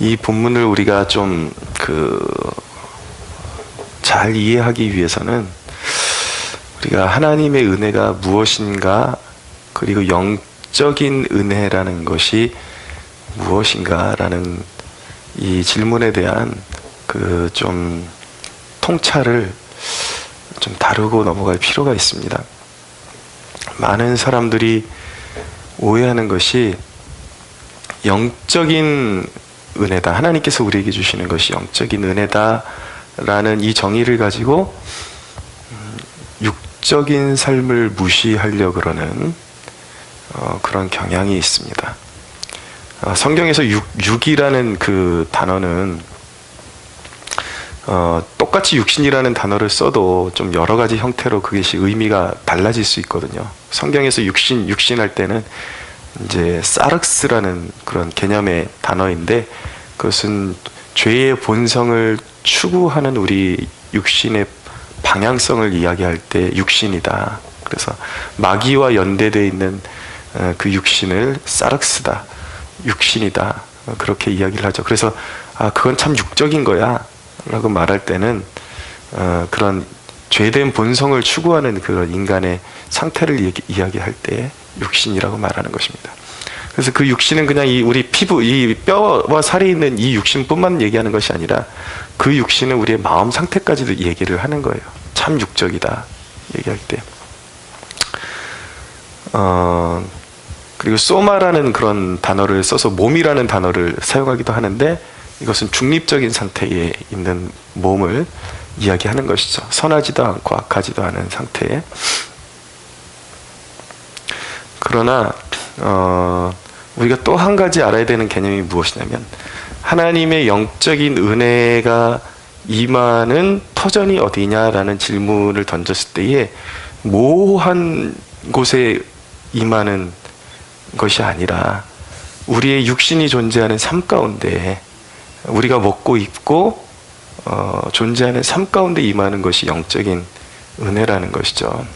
이 본문을 우리가 좀 잘 이해하기 위해서는 우리가 하나님의 은혜가 무엇인가, 그리고 영적인 은혜라는 것이 무엇인가라는 이 질문에 대한 좀 통찰을 좀 다루고 넘어갈 필요가 있습니다. 많은 사람들이 오해하는 것이 영적인 은혜다, 하나님께서 우리에게 주시는 것이 영적인 은혜다라는 이 정의를 가지고 육적인 삶을 무시하려고 그러는 그런 경향이 있습니다. 성경에서 육이라는 그 단어는 똑같이 육신이라는 단어를 써도 좀 여러 가지 형태로 그것이 의미가 달라질 수 있거든요. 성경에서 육신 할 때는 이제 사륵스라는 그런 개념의 단어인데, 그것은 죄의 본성을 추구하는 우리 육신의 방향성을 이야기할 때 육신이다. 그래서 마귀와 연대되어 있는 그 육신을 사륵스다, 육신이다, 그렇게 이야기를 하죠. 그래서 그건 참 육적인 거야 라고 말할 때는 그런 죄된 본성을 추구하는 그런 인간의 상태를 이야기할 때 육신이라고 말하는 것입니다. 그래서 그 육신은 그냥 우리 피부, 이 뼈와 살이 있는 이 육신뿐만 얘기하는 것이 아니라 그 육신은 우리의 마음 상태까지도 얘기를 하는 거예요. 참 육적이다 얘기할 때. 그리고 소마라는 그런 단어를 써서 몸이라는 단어를 사용하기도 하는데, 이것은 중립적인 상태에 있는 몸을 이야기하는 것이죠. 선하지도 않고 악하지도 않은 상태에. 그러나 우리가 또 한 가지 알아야 되는 개념이 무엇이냐면, 하나님의 영적인 은혜가 임하는 터전이 어디냐라는 질문을 던졌을 때에 모호한 곳에 임하는 것이 아니라 우리의 육신이 존재하는 삶 가운데, 우리가 먹고 입고 존재하는 삶 가운데 임하는 것이 영적인 은혜라는 것이죠.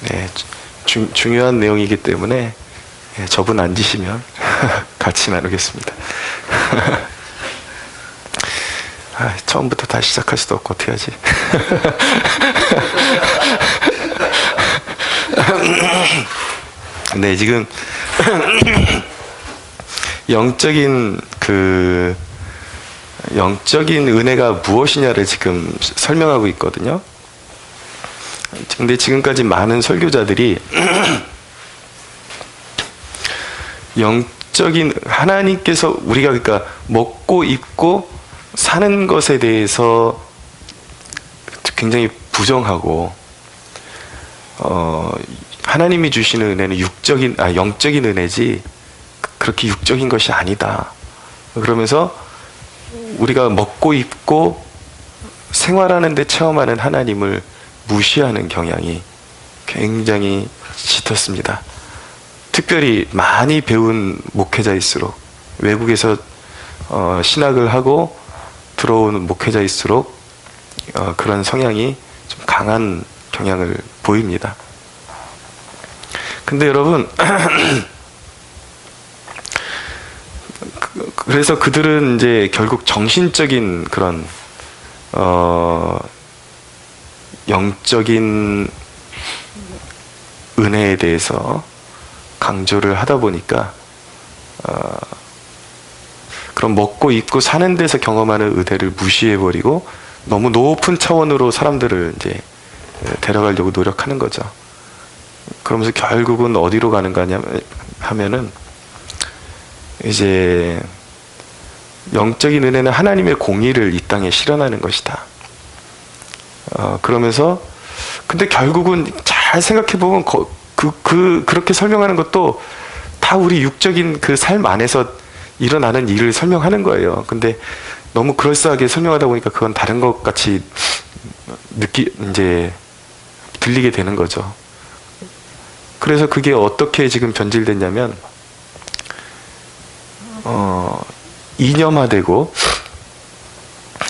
네, 중요한 내용이기 때문에 저분 앉으시면 같이 나누겠습니다. 처음부터 다시 시작할 수도 없고 어떻게 하지? 네, 지금 영적인 은혜가 무엇이냐를 지금 설명하고 있거든요. 근데 지금까지 많은 설교자들이 영적인 하나님께서 우리가 그러니까 먹고 입고 사는 것에 대해서 굉장히 부정하고, 하나님이 주시는 은혜는 영적인 은혜지 그렇게 육적인 것이 아니다. 그러면서 우리가 먹고 입고 생활하는 데 체험하는 하나님을 무시하는 경향이 굉장히 짙었습니다. 특별히 많이 배운 목회자일수록, 외국에서 신학을 하고 들어오는 목회자일수록 그런 성향이 좀 강한 경향을 보입니다. 근데 여러분, 그래서 그들은 이제 결국 정신적인 그런 영적인 은혜에 대해서 강조를 하다 보니까 그런 먹고 입고 사는 데서 경험하는 은혜를 무시해버리고 너무 높은 차원으로 사람들을 이제 데려가려고 노력하는 거죠. 그러면서 결국은 어디로 가는 거냐 하면은, 이제 영적인 은혜는 하나님의 공의를 이 땅에 실현하는 것이다. 그러면서 근데 결국은 잘 생각해 보면 그렇게 설명하는 것도 다 우리 육적인 그 삶 안에서 일어나는 일을 설명하는 거예요. 근데 너무 그럴싸하게 설명하다 보니까 그건 다른 것 같이 이제 들리게 되는 거죠. 그래서 그게 어떻게 지금 변질됐냐면, 이념화되고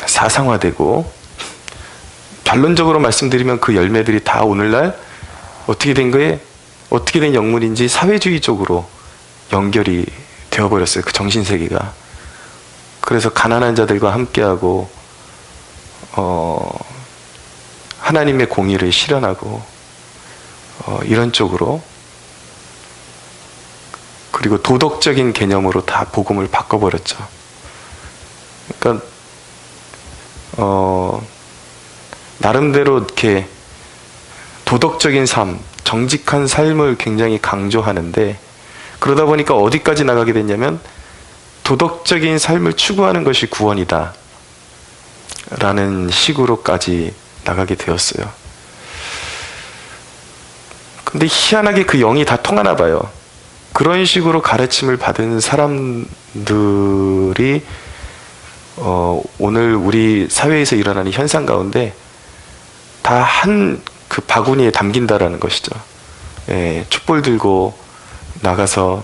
사상화되고, 결론적으로 말씀드리면 그 열매들이 다 오늘날 어떻게 된 영문인지 사회주의 쪽으로 연결이 되어버렸어요. 그 정신세계가. 그래서 가난한 자들과 함께하고 하나님의 공의를 실현하고 이런 쪽으로, 그리고 도덕적인 개념으로 다 복음을 바꿔버렸죠. 그러니까 나름대로 이렇게 도덕적인 삶, 정직한 삶을 굉장히 강조하는데, 그러다 보니까 어디까지 나가게 됐냐면 도덕적인 삶을 추구하는 것이 구원이다 라는 식으로까지 나가게 되었어요. 근데 희한하게 그 영이 다 통하나 봐요. 그런 식으로 가르침을 받은 사람들이 오늘 우리 사회에서 일어나는 현상 가운데 다 한 그 바구니에 담긴다라는 것이죠. 예, 촛불 들고 나가서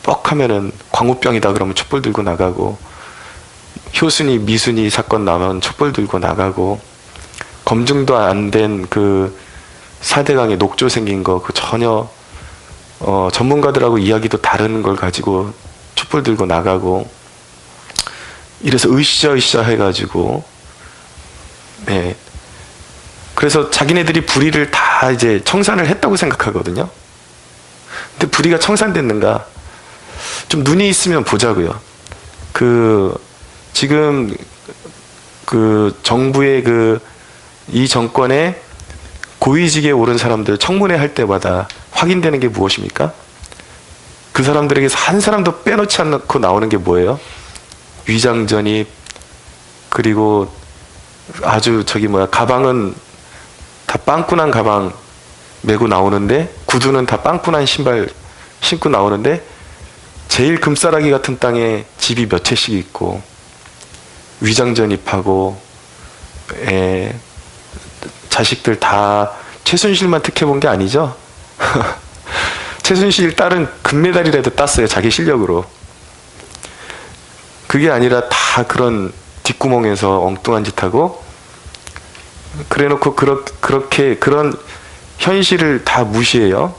뻑하면은 광우병이다 그러면 촛불 들고 나가고, 효순이 미순이 사건 나면 촛불 들고 나가고, 검증도 안 된 그 4대강에 녹조 생긴 거 그 전혀 전문가들하고 이야기도 다른 걸 가지고 촛불 들고 나가고, 이래서 으쌰으쌰 해가지고, 네. 그래서 자기네들이 불의를 다 이제 청산을 했다고 생각하거든요. 근데 불의가 청산됐는가? 좀 눈이 있으면 보자고요. 지금 정부의 이 정권의 고위직에 오른 사람들 청문회 할 때마다 확인되는 게 무엇입니까? 그 사람들에게서 한 사람도 빼놓지 않고 나오는 게 뭐예요? 위장전입, 그리고 아주 가방은 다 빵꾸난 가방 메고 나오는데, 구두는 다 빵꾸난 신발 신고 나오는데, 제일 금싸라기 같은 땅에 집이 몇 채씩 있고, 위장전입하고, 자식들 다 최순실만 특혜본 게 아니죠? 최순실 딸은 금메달이라도 땄어요. 자기 실력으로. 그게 아니라 다 그런 뒷구멍에서 엉뚱한 짓 하고, 그래놓고 그렇게 그런 현실을 다 무시해요.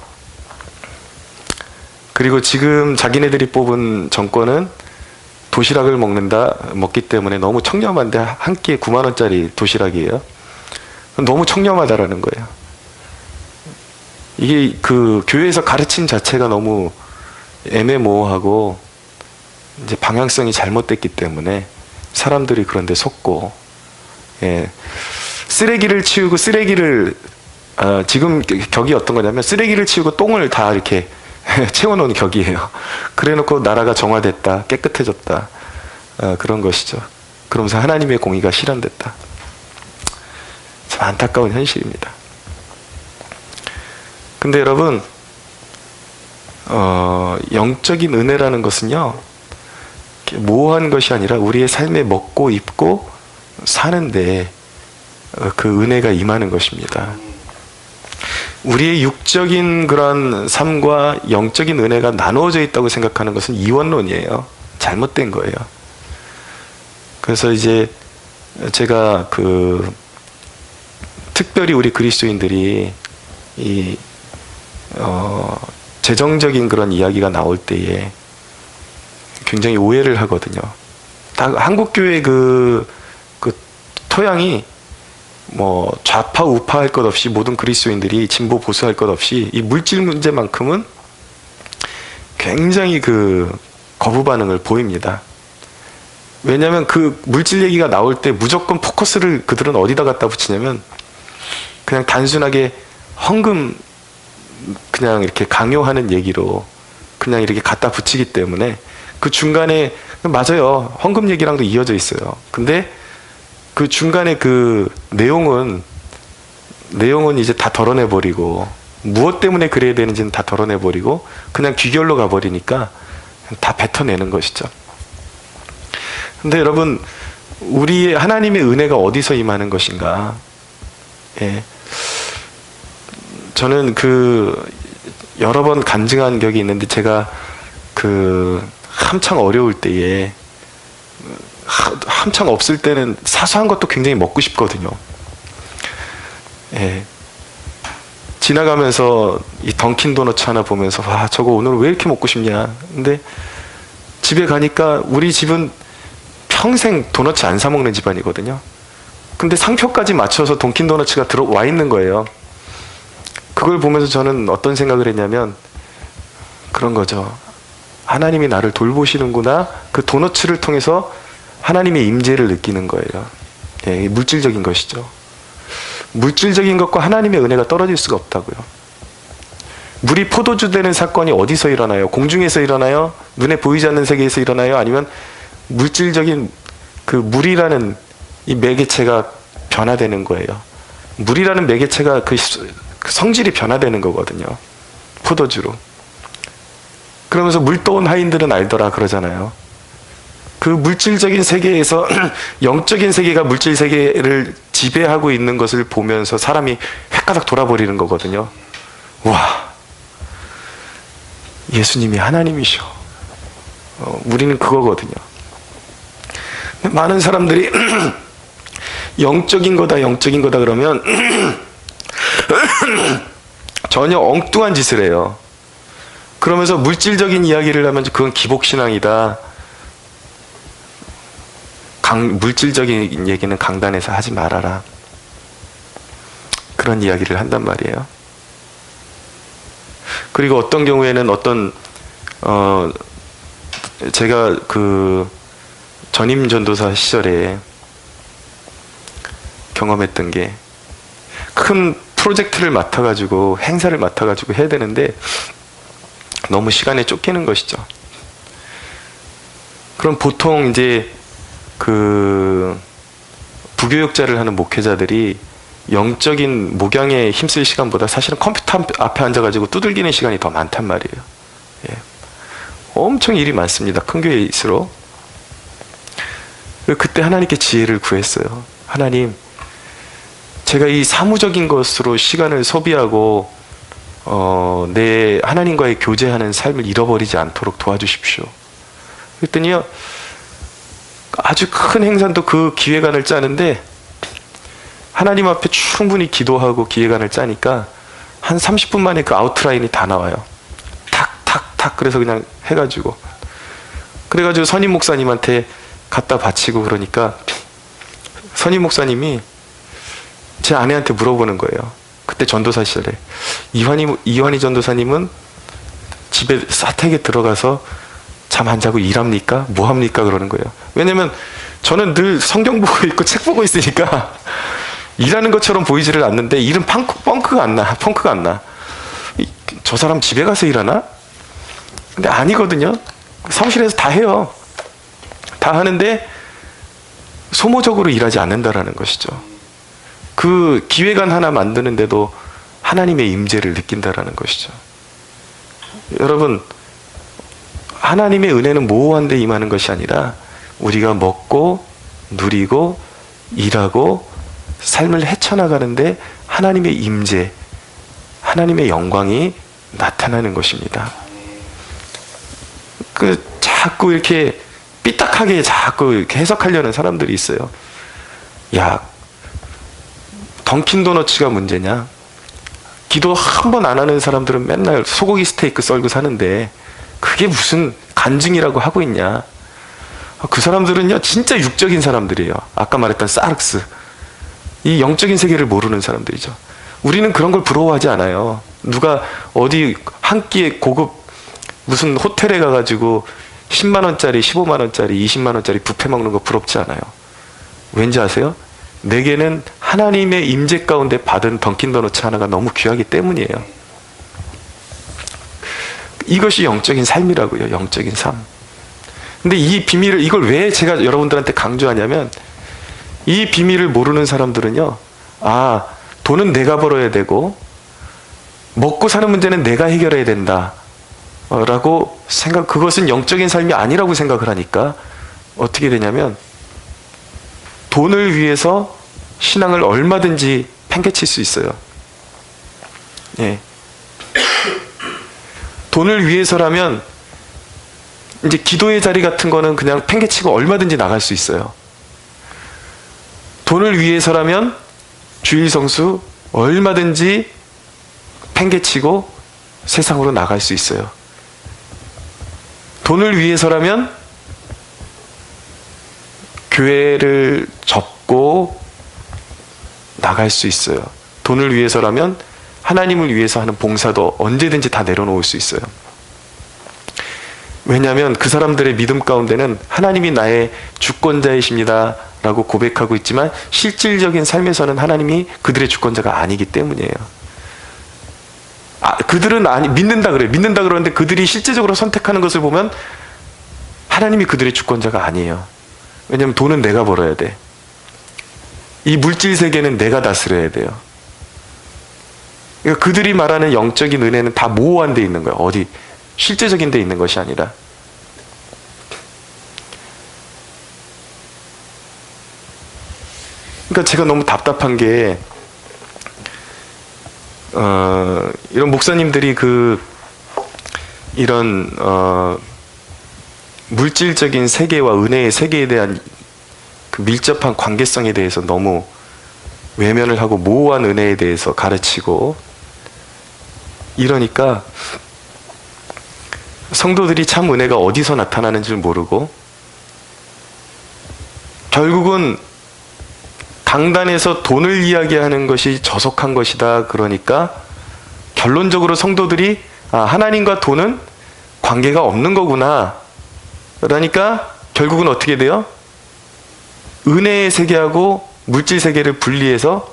그리고 지금 자기네들이 뽑은 정권은 도시락을 먹기 때문에 너무 청렴한데, 한 끼에 9만 원짜리 도시락이에요. 너무 청렴하다라는 거예요. 이게 교회에서 가르침 자체가 너무 애매모호하고 이제 방향성이 잘못됐기 때문에 사람들이 그런데 속고, 예. 쓰레기를 치우고 지금 격이 어떤 거냐면, 쓰레기를 치우고 똥을 다 이렇게 채워놓은 격이에요. 그래놓고 나라가 정화됐다, 깨끗해졌다, 그런 것이죠. 그러면서 하나님의 공의가 실현됐다. 참 안타까운 현실입니다. 근데 여러분, 영적인 은혜라는 것은요, 모호한 것이 아니라 우리의 삶에 먹고 입고 사는데 그 은혜가 임하는 것입니다. 우리의 육적인 그런 삶과 영적인 은혜가 나누어져 있다고 생각하는 것은 이원론이에요. 잘못된 거예요. 그래서 이제 제가 특별히 우리 그리스도인들이 재정적인 그런 이야기가 나올 때에 굉장히 오해를 하거든요. 한국교회 그 토양이 좌파 우파 할 것 없이 모든 그리스도인들이 진보 보수 할 것 없이 이 물질 문제만큼은 굉장히 거부 반응을 보입니다. 왜냐하면 그 물질 얘기가 나올 때 무조건 포커스를 그들은 어디다 갖다 붙이냐면, 그냥 단순하게 헌금 그냥 이렇게 강요하는 얘기로 그냥 이렇게 갖다 붙이기 때문에, 그 중간에 맞아요. 헌금 얘기랑도 이어져 있어요. 근데 그 중간에 내용은 이제 다 덜어내버리고, 무엇 때문에 그래야 되는지는 다 덜어내버리고 그냥 귀결로 가버리니까 다 뱉어내는 것이죠. 근데 여러분, 우리의 하나님의 은혜가 어디서 임하는 것인가? 예. 저는 여러 번 간증한 격이 있는데, 제가 한창 어려울 때에, 한창 없을 때는 사소한 것도 굉장히 먹고 싶거든요. 예. 지나가면서 이 던킨 도너츠 하나 보면서 와, 저거 오늘 왜 이렇게 먹고 싶냐. 근데 집에 가니까 우리 집은 평생 도너츠 안 사 먹는 집안이거든요. 근데 상표까지 맞춰서 던킨 도너츠가 들어와 있는 거예요. 그걸 보면서 저는 어떤 생각을 했냐면 그런 거죠. 하나님이 나를 돌보시는구나. 그 도너츠를 통해서 하나님의 임재를 느끼는 거예요. 예, 물질적인 것이죠. 물질적인 것과 하나님의 은혜가 떨어질 수가 없다고요. 물이 포도주 되는 사건이 어디서 일어나요? 공중에서 일어나요? 눈에 보이지 않는 세계에서 일어나요? 아니면 물질적인 그 물이라는 이 매개체가 변화되는 거예요. 물이라는 매개체가 그 성질이 변화되는 거거든요. 포도주로. 그러면서 물 떠온 하인들은 알더라 그러잖아요. 그 물질적인 세계에서 영적인 세계가 물질 세계를 지배하고 있는 것을 보면서 사람이 획가닥 돌아버리는 거거든요. 와, 예수님이 하나님이셔. 우리는 그거거든요. 많은 사람들이 영적인 거다 그러면 전혀 엉뚱한 짓을 해요. 그러면서 물질적인 이야기를 하면 그건 기복신앙이다. 물질적인 얘기는 강단에서 하지 말아라. 그런 이야기를 한단 말이에요. 그리고 어떤 경우에는 제가 그 전임 전도사 시절에 경험했던 게 큰 프로젝트를 맡아가지고 행사를 맡아가지고 해야 되는데 너무 시간에 쫓기는 것이죠. 그럼 보통 이제 그 부교육자를 하는 목회자들이 영적인 목양에 힘쓸 시간보다 사실은 컴퓨터 앞에 앉아가지고 두들기는 시간이 더 많단 말이에요. 예. 엄청 일이 많습니다. 큰 교회일수록. 그때 하나님께 지혜를 구했어요. 하나님, 제가 이 사무적인 것으로 시간을 소비하고 내 하나님과의 교제하는 삶을 잃어버리지 않도록 도와주십시오. 그랬더니요, 아주 큰 행사도 그 기획안을 짜는데 하나님 앞에 충분히 기도하고 기획안을 짜니까 한 30분 만에 그 아웃라인이 다 나와요. 탁탁탁. 그래서 그냥 해가지고 그래가지고 선임 목사님한테 갖다 바치고 그러니까 선임 목사님이 제 아내한테 물어보는 거예요. 그때 전도사 시절에 이환희 전도사님은 집에 사택에 들어가서 잠 안 자고 일합니까? 뭐 합니까? 그러는 거예요. 왜냐면 저는 늘 성경 보고 있고 책 보고 있으니까 일하는 것처럼 보이지를 않는데 일은 펑크가 안 나. 저 사람 집에 가서 일하나? 근데 아니거든요. 사무실에서 다 해요. 다 하는데 소모적으로 일하지 않는다라는 것이죠. 그 기획안 하나 만드는데도 하나님의 임재를 느낀다라는 것이죠. 여러분, 하나님의 은혜는 모호한 데 임하는 것이 아니라 우리가 먹고 누리고 일하고 삶을 헤쳐나가는데 하나님의 임재, 하나님의 영광이 나타나는 것입니다. 자꾸 이렇게 삐딱하게 자꾸 이렇게 해석하려는 사람들이 있어요. 야, 던킨 도너츠가 문제냐? 기도 한 번 안 하는 사람들은 맨날 소고기 스테이크 썰고 사는데 그게 무슨 간증이라고 하고 있냐? 그 사람들은요, 진짜 육적인 사람들이에요. 아까 말했던 사르스. 이 영적인 세계를 모르는 사람들이죠. 우리는 그런 걸 부러워하지 않아요. 누가 어디 한 끼에 고급 무슨 호텔에 가가지고 10만 원짜리, 15만 원짜리, 20만 원짜리 뷔페 먹는 거 부럽지 않아요. 왠지 아세요? 내게는 하나님의 임재 가운데 받은 던킨 도너츠 하나가 너무 귀하기 때문이에요. 이것이 영적인 삶이라고요. 영적인 삶. 근데 이 비밀을, 이걸 왜 제가 여러분들한테 강조하냐면, 이 비밀을 모르는 사람들은요, 아, 돈은 내가 벌어야 되고 먹고 사는 문제는 내가 해결해야 된다 라고 그것은 영적인 삶이 아니라고 생각을 하니까 어떻게 되냐면 돈을 위해서 신앙을 얼마든지 팽개칠 수 있어요. 예. 돈을 위해서라면 이제 기도의 자리 같은 거는 그냥 팽개치고 얼마든지 나갈 수 있어요. 돈을 위해서라면 주일 성수 얼마든지 팽개치고 세상으로 나갈 수 있어요. 돈을 위해서라면 교회를 접고 나갈 수 있어요. 돈을 위해서라면 하나님을 위해서 하는 봉사도 언제든지 다 내려놓을 수 있어요. 왜냐하면 그 사람들의 믿음 가운데는 하나님이 나의 주권자이십니다 라고 고백하고 있지만 실질적인 삶에서는 하나님이 그들의 주권자가 아니기 때문이에요. 그들은 믿는다 그래요. 믿는다 그러는데 그들이 실제적으로 선택하는 것을 보면 하나님이 그들의 주권자가 아니에요. 왜냐하면 돈은 내가 벌어야 돼. 이 물질 세계는 내가 다스려야 돼요. 그러니까 그들이 말하는 영적인 은혜는 다 모호한 데 있는 거예요. 어디 실제적인 데 있는 것이 아니라. 그러니까 제가 너무 답답한 게 이런 목사님들이 이런 물질적인 세계와 은혜의 세계에 대한 그 밀접한 관계성에 대해서 너무 외면을 하고 모호한 은혜에 대해서 가르치고 이러니까 성도들이 참 은혜가 어디서 나타나는 줄 모르고 결국은 강단에서 돈을 이야기하는 것이 저속한 것이다. 그러니까 결론적으로 성도들이 하나님과 돈은 관계가 없는 거구나. 그러니까 결국은 어떻게 돼요? 은혜의 세계하고 물질 세계를 분리해서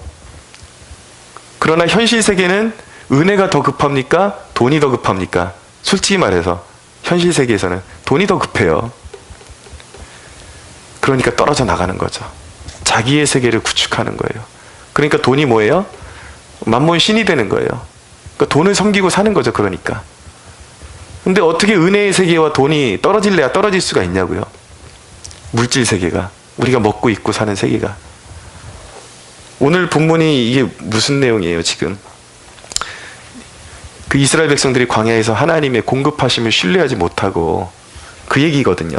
그러나 현실 세계는 은혜가 더 급합니까? 돈이 더 급합니까? 솔직히 말해서 현실 세계에서는 돈이 더 급해요. 그러니까 떨어져 나가는 거죠. 자기의 세계를 구축하는 거예요. 그러니까 돈이 뭐예요? 만몬 신이 되는 거예요. 그러니까 돈을 섬기고 사는 거죠. 그러니까. 근데 어떻게 은혜의 세계와 돈이 떨어질래야 떨어질 수가 있냐고요. 물질 세계가. 우리가 먹고 입고 사는 세계가. 오늘 본문이 이게 무슨 내용이에요, 지금? 그 이스라엘 백성들이 광야에서 하나님의 공급하심을 신뢰하지 못하고 그 얘기거든요.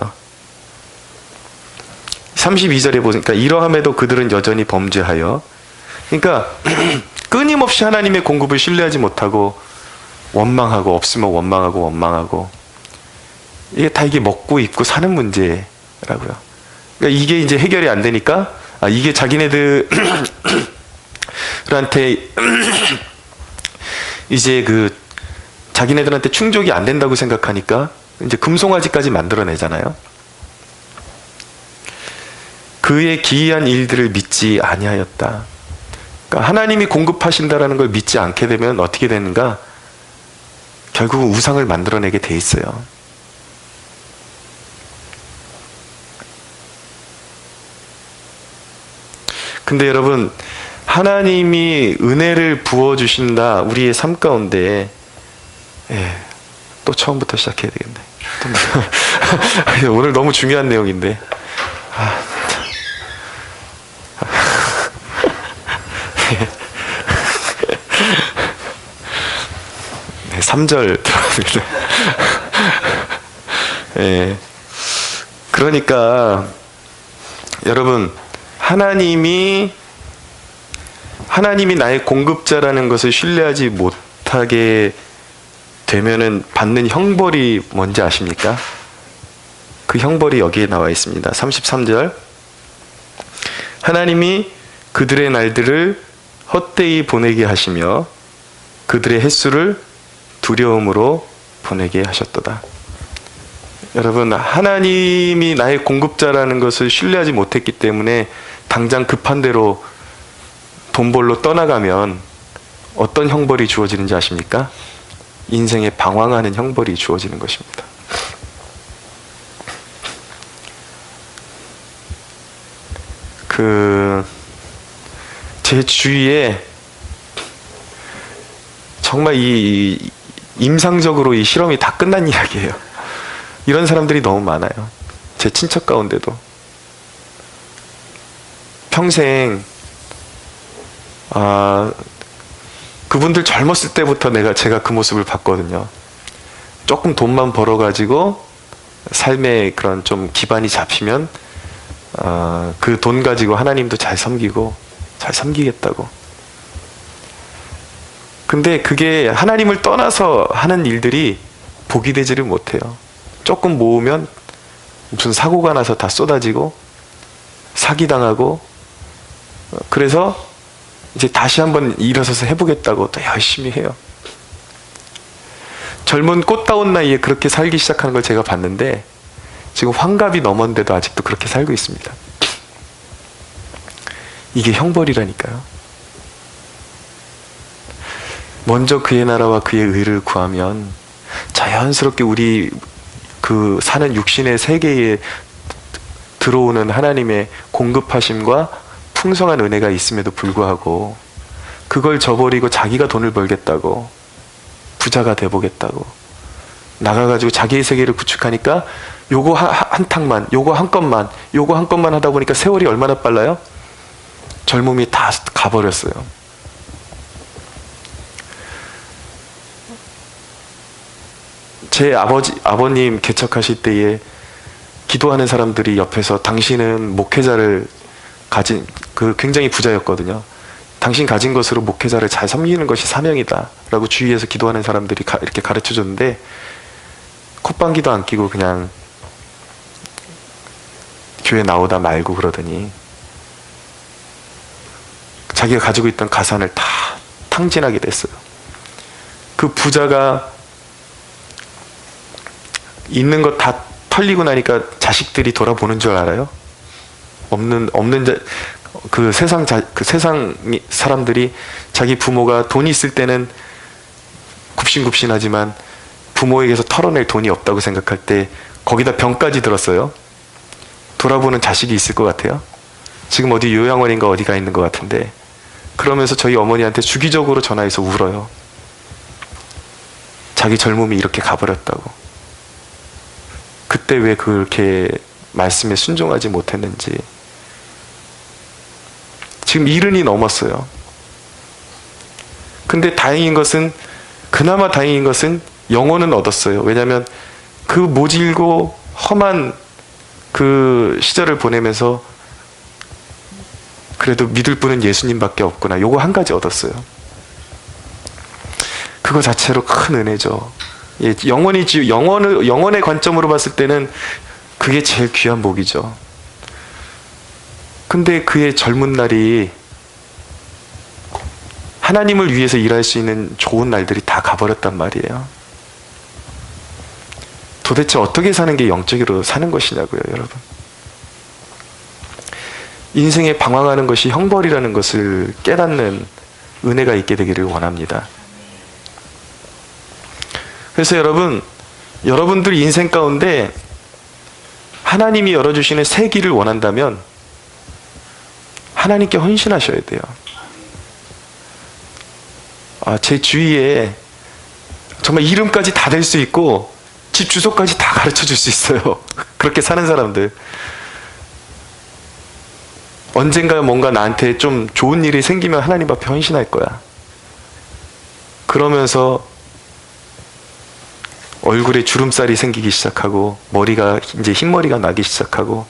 32절에 보니까 이러함에도 그들은 여전히 범죄하여, 그러니까 끊임없이 하나님의 공급을 신뢰하지 못하고 원망하고, 없으면 원망하고 이게 다 이게 먹고 입고 사는 문제라고요. 그러니까 이게 이제 해결이 안 되니까 이게 자기네들한테 이제 자기네들한테 충족이 안 된다고 생각하니까 이제 금송아지까지 만들어내잖아요. 그의 기이한 일들을 믿지 아니하였다. 그러니까 하나님이 공급하신다라는 걸 믿지 않게 되면 어떻게 되는가? 결국은 우상을 만들어내게 돼 있어요. 근데 여러분, 하나님이 은혜를 부어주신다 우리의 삶 가운데, 또 처음부터 시작해야 되겠네. 오늘 너무 중요한 내용인데. 네, 3절 들어갑니다. 그러니까 여러분, 하나님이 나의 공급자라는 것을 신뢰하지 못하게 되면은 받는 형벌이 뭔지 아십니까? 그 형벌이 여기에 나와 있습니다. 33절. 하나님이 그들의 날들을 헛되이 보내게 하시며 그들의 횟수를 두려움으로 보내게 하셨도다. 여러분, 하나님이 나의 공급자라는 것을 신뢰하지 못했기 때문에 당장 급한 대로 돈 벌러 떠나가면 어떤 형벌이 주어지는지 아십니까? 인생에 방황하는 형벌이 주어지는 것입니다. 제 주위에 정말 임상적으로 이 실험이 다 끝난 이야기예요. 이런 사람들이 너무 많아요. 제 친척 가운데도. 평생 그분들 젊었을 때부터 제가 그 모습을 봤거든요. 조금 돈만 벌어가지고 삶의 그런 좀 기반이 잡히면 그 돈 가지고 하나님도 잘 섬기겠다고. 근데 그게 하나님을 떠나서 하는 일들이 복이 되지를 못해요. 조금 모으면 무슨 사고가 나서 다 쏟아지고 사기당하고, 그래서 이제 다시 한번 일어서서 해보겠다고 또 열심히 해요. 젊은 꽃다운 나이에 그렇게 살기 시작하는 걸 제가 봤는데 지금 환갑이 넘었는데도 아직도 그렇게 살고 있습니다. 이게 형벌이라니까요. 먼저 그의 나라와 그의 의를 구하면 자연스럽게 우리 그 사는 육신의 세계에 들어오는 하나님의 공급하심과 풍성한 은혜가 있음에도 불구하고 그걸 저버리고 자기가 돈을 벌겠다고, 부자가 돼보겠다고 나가가지고 자기의 세계를 구축하니까 요거 한 탕만, 요거 한 건만, 요거 한 건만 하다 보니까 세월이 얼마나 빨라요? 젊음이 다 가버렸어요. 제 아버님 개척하실 때에 기도하는 사람들이 옆에서 당신은 목회자를 가진, 굉장히 부자였거든요. 당신 가진 것으로 목회자를 잘 섬기는 것이 사명이다 라고 주위에서 기도하는 사람들이 이렇게 가르쳐 줬는데 콧방귀도 안 끼고 그냥 교회 나오다 말고 그러더니 자기가 가지고 있던 가산을 다 탕진하게 됐어요. 그 부자가 있는 것 다 털리고 나니까 자식들이 돌아보는 줄 알아요? 그 세상 사람들이 자기 부모가 돈이 있을 때는 굽신굽신하지만 부모에게서 털어낼 돈이 없다고 생각할 때 거기다 병까지 들었어요. 돌아보는 자식이 있을 것 같아요. 지금 어디 요양원인가 어디가 있는 것 같은데, 그러면서 저희 어머니한테 주기적으로 전화해서 울어요. 자기 젊음이 이렇게 가버렸다고. 그때 왜 그렇게 말씀에 순종하지 못했는지. 지금 70이 넘었어요. 근데 그나마 다행인 것은 영혼은 얻었어요. 왜냐하면 그 모질고 험한 그 시절을 보내면서 그래도 믿을 분은 예수님밖에 없구나, 요거 한 가지 얻었어요. 그거 자체로 큰 은혜죠. 예, 영혼의 관점으로 봤을 때는 그게 제일 귀한 복이죠. 근데 그의 젊은 날이 하나님을 위해서 일할 수 있는 좋은 날들이 다 가버렸단 말이에요. 도대체 어떻게 사는 게 영적으로 사는 것이냐고요, 여러분. 인생에 방황하는 것이 형벌이라는 것을 깨닫는 은혜가 있게 되기를 원합니다. 그래서 여러분들 인생 가운데 하나님이 열어주시는 새 길을 원한다면 하나님께 헌신하셔야 돼요. 제 주위에 정말 이름까지 다 될 수 있고 집 주소까지 다 가르쳐 줄 수 있어요. 그렇게 사는 사람들. 언젠가 뭔가 나한테 좀 좋은 일이 생기면 하나님 앞에 헌신할 거야. 그러면서 얼굴에 주름살이 생기기 시작하고 머리가 이제 흰머리가 나기 시작하고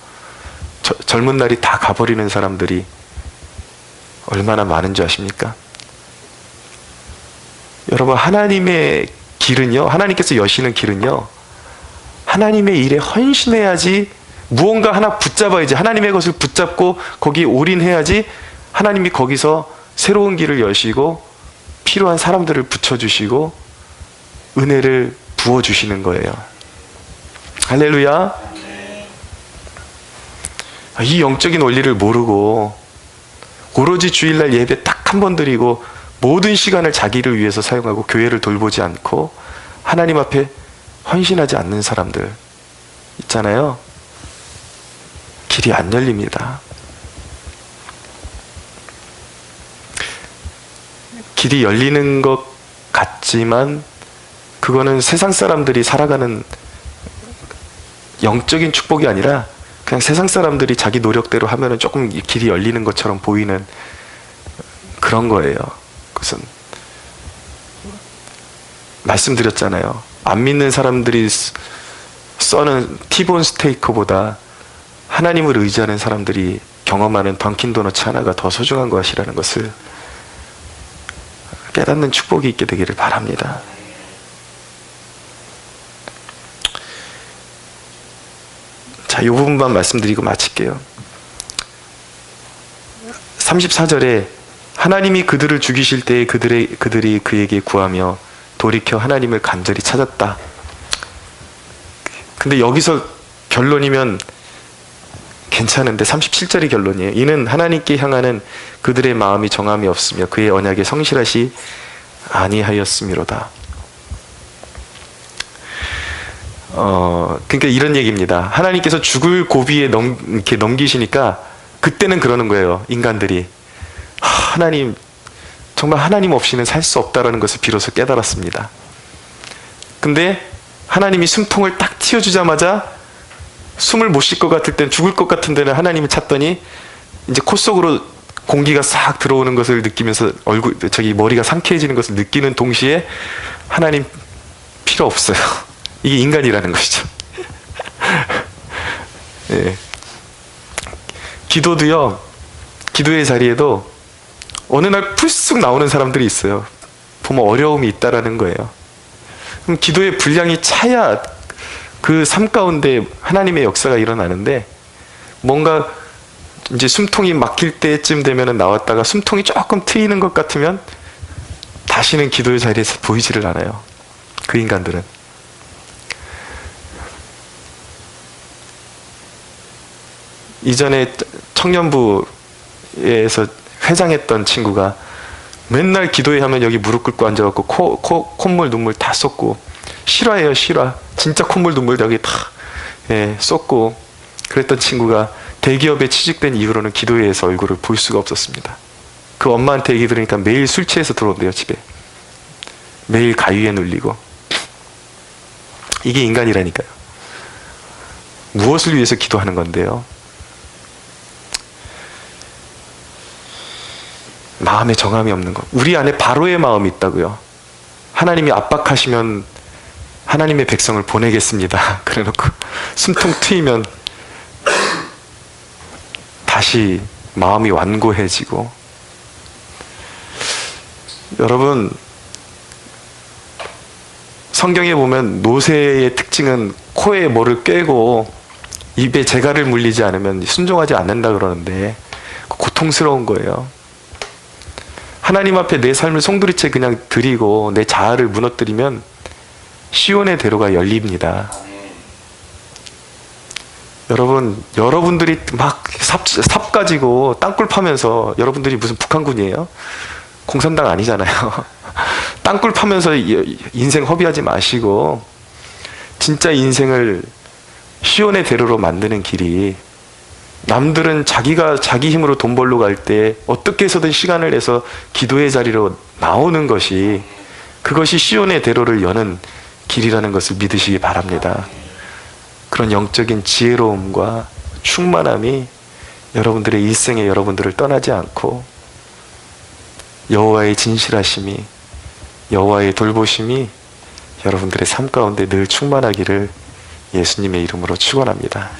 젊은 날이 다 가버리는 사람들이 얼마나 많은 줄 아십니까? 여러분, 하나님의 길은요, 하나님께서 여시는 길은요, 하나님의 일에 헌신해야지, 무언가 하나 붙잡아야지, 하나님의 것을 붙잡고 거기에 올인해야지 하나님이 거기서 새로운 길을 여시고 필요한 사람들을 붙여주시고 은혜를 부어주시는 거예요. 할렐루야. 이 영적인 원리를 모르고 오로지 주일날 예배 딱 한 번 드리고 모든 시간을 자기를 위해서 사용하고 교회를 돌보지 않고 하나님 앞에 헌신하지 않는 사람들 있잖아요. 길이 안 열립니다. 길이 열리는 것 같지만 그거는 세상 사람들이 살아가는 영적인 축복이 아니라 그냥 세상 사람들이 자기 노력대로 하면은 조금 길이 열리는 것처럼 보이는 그런 거예요. 그것은 말씀드렸잖아요. 안 믿는 사람들이 써는 티본 스테이크보다 하나님을 의지하는 사람들이 경험하는 던킨 도너츠 하나가 더 소중한 것이라는 것을 깨닫는 축복이 있게 되기를 바랍니다. 자, 이 부분만 말씀드리고 마칠게요. 34절에 하나님이 그들을 죽이실 때에 그들이 그에게 구하며 돌이켜 하나님을 간절히 찾았다. 근데 여기서 결론이면 괜찮은데 37절이 결론이에요. 이는 하나님께 향하는 그들의 마음이 정함이 없으며 그의 언약에 성실하시 아니하였음이로다. 그러니까 이런 얘기입니다. 하나님께서 죽을 고비에 이렇게 넘기시니까 그때는 그러는 거예요. 인간들이 하나님, 정말 하나님 없이는 살 수 없다라는 것을 비로소 깨달았습니다. 근데 하나님이 숨통을 딱 틔워주자마자 숨을 못 쉴 것 같을 땐, 죽을 것 같은 데는 하나님을 찾더니 이제 코 속으로 공기가 싹 들어오는 것을 느끼면서 머리가 상쾌해지는 것을 느끼는 동시에 하나님 필요 없어요. 이게 인간이라는 것이죠. 예. 기도도요, 기도의 자리에도 어느 날 풀쑥 나오는 사람들이 있어요. 보면 어려움이 있다라는 거예요. 그럼 기도의 분량이 차야 그 삶 가운데 하나님의 역사가 일어나는데, 뭔가 이제 숨통이 막힐 때쯤 되면 나왔다가 숨통이 조금 트이는 것 같으면 다시는 기도의 자리에서 보이지를 않아요. 그 인간들은. 이전에 청년부에서 회장했던 친구가 맨날 기도회 하면 여기 무릎 꿇고 앉아갖고 콧물 눈물 다 쏟고, 실화예요, 실화. 진짜 콧물 눈물 여기 다 쏟고 그랬던 친구가 대기업에 취직된 이후로는 기도회에서 얼굴을 볼 수가 없었습니다. 그 엄마한테 얘기 들으니까 매일 술 취해서 들어온대요, 집에. 매일 가위에 눌리고. 이게 인간이라니까요. 무엇을 위해서 기도하는 건데요? 마음에 정함이 없는 것. 우리 안에 바로의 마음이 있다고요. 하나님이 압박하시면 하나님의 백성을 보내겠습니다. 그래놓고 숨통 트이면 다시 마음이 완고해지고. 여러분, 성경에 보면 노새의 특징은 코에 뭐를 꿰고 입에 재갈을 물리지 않으면 순종하지 않는다 그러는데, 고통스러운 거예요. 하나님 앞에 내 삶을 송두리째 그냥 드리고 내 자아를 무너뜨리면 시온의 대로가 열립니다. 여러분, 여러분들이 막 삽 가지고 땅굴 파면서, 여러분들이 무슨 북한군이에요? 공산당 아니잖아요. 땅굴 파면서 인생 허비하지 마시고 진짜 인생을 시온의 대로로 만드는 길이, 남들은 자기가 자기 힘으로 돈 벌러 갈 때 어떻게 해서든 시간을 내서 기도의 자리로 나오는 것이, 그것이 시온의 대로를 여는 길이라는 것을 믿으시기 바랍니다. 그런 영적인 지혜로움과 충만함이 여러분들의 일생에 여러분들을 떠나지 않고, 여호와의 진실하심이, 여호와의 돌보심이 여러분들의 삶 가운데 늘 충만하기를 예수님의 이름으로 축원합니다.